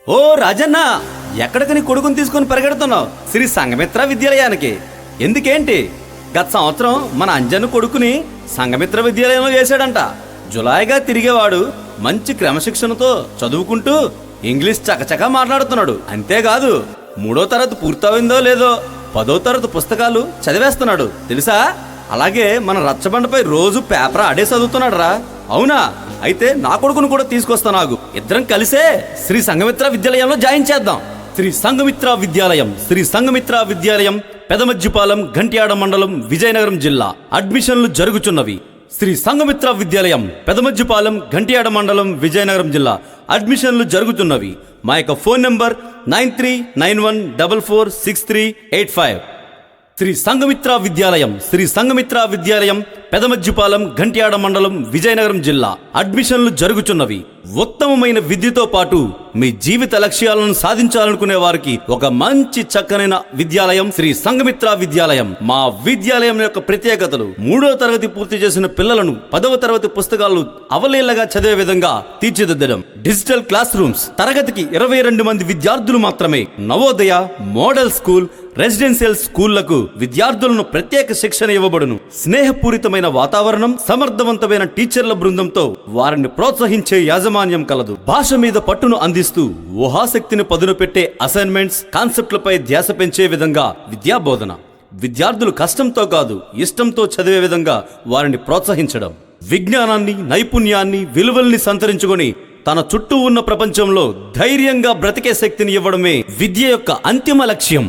ఓ రాజన్న, ఎక్కడికి నీ కొడుకుని తీసుకుని పరిగెడుతున్నావు? శ్రీ సంఘమిత్ర విద్యాలయానికి. ఎందుకేంటి? గత సంవత్సరం మన అంజన్ కొడుకుని సంఘమిత్ర విద్యాలయంలో వేశాడంట. జులాయిగా తిరిగేవాడు మంచి క్రమశిక్షణతో చదువుకుంటూ ఇంగ్లీష్ చకచకా మాట్లాడుతున్నాడు. అంతేకాదు 3వ తరగతి పూర్తయిందో లేదో 10వ తరగతి పుస్తకాలు చదివేస్తున్నాడు తెలుసా. అలాగే మన రచ్చబండపై రోజు పేపర్ ఆడే చదువుతున్నాడు రా. అవునా? అయితే నా కొడుకును కూడా తీసుకొస్తాను. ఇద్దరం కలిసే శ్రీ సంఘమిత్ర విద్యాలయంలో జాయిన్ చేద్దాం. శ్రీ సంఘమిత్ర విద్యాలయం, శ్రీ సంఘమిత్ర విద్యాలయం, పెదమజ్జిపాలెం, గంట్యాడ మండలం, విజయనగరం జిల్లా. అడ్మిషన్లు జరుగుచున్నవి. శ్రీ సంఘమిత్ర విద్యాలయం, పెదమజ్జిపాలెం, గంట్యాడ మండలం, విజయనగరం జిల్లా. అడ్మిషన్లు జరుగుతున్నవి. మా యొక్క ఫోన్ నంబర్ 9391446385. శ్రీ సంఘమిత్ర విద్యాలయం, శ్రీ సంఘమిత్ర విద్యాలయం, పెదమజ్జిపాలెం, గంట్యాడ మండలం, విజయనగరం జిల్లా. అడ్మిషన్లు జరుగుచున్నవి. ఉత్తమమైన విద్యతో పాటు మీ జీవిత లక్ష్యాలను సాధించాలనుకునే వారికి ఒక మంచి చక్కనైన విద్యాలయం శ్రీ సంఘమిత్ర విద్యాలయం. మా విద్యాలయం యొక్క ప్రత్యేకతలు: 3వ తరగతి పూర్తి చేసిన పిల్లలను 10వ తరగతి పుస్తకాలు అవలీలగా చదివే విధంగా తీర్చిదిద్దడం. డిజిటల్ క్లాస్ రూమ్స్, తరగతికి 22 మంది విద్యార్థులు మాత్రమే. నవోదయ, మోడల్ స్కూల్, రెసిడెన్షియల్ స్కూళ్లకు విద్యార్థులను ప్రత్యేక శిక్షణ ఇవ్వబడును. స్నేహపూరితమైన వాతావరణం, సమర్థవంతమైన టీచర్ల బృందంతో వారిని ప్రోత్సహించే యాజమాన్యం కలదు. భాష మీద పట్టును అందిస్తూ ఊహాశక్తిని పదును పెట్టే అసైన్మెంట్స్, కాన్సెప్ట్లపై ధ్యాస పెంచే విధంగా విద్యాబోధన. విద్యార్థులు కష్టంతో కాదు ఇష్టంతో చదివే విధంగా వారిని ప్రోత్సహించడం. విజ్ఞానాన్ని, నైపుణ్యాన్ని, విలువల్ని సంతరించుకొని తన చుట్టూ ఉన్న ప్రపంచంలో ధైర్యంగా బ్రతికే శక్తిని ఇవ్వడమే విద్య యొక్క అంతిమ లక్ష్యం.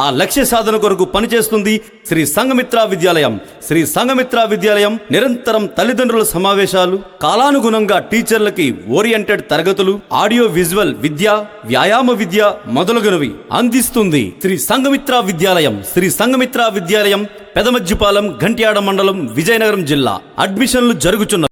ఆ లక్ష్య సాధన కొరకు పనిచేస్తుంది శ్రీ సంఘమిత్ర విద్యాలయం. శ్రీ సంఘమిత్ర విద్యాలయం నిరంతరం తల్లిదండ్రుల సమావేశాలు, కాలానుగుణంగా టీచర్లకి ఓరియంటెడ్ తరగతులు, ఆడియో విజువల్ విద్య, వ్యాయామ విద్య మొదలగునవి అందిస్తుంది. శ్రీ సంఘమిత్ర విద్యాలయం, శ్రీ సంఘమిత్ర విద్యాలయం, పెదమజ్జిపాలెం, గంట్యాడ మండలం, విజయనగరం జిల్లా. అడ్మిషన్లు జరుగుచున్నవి.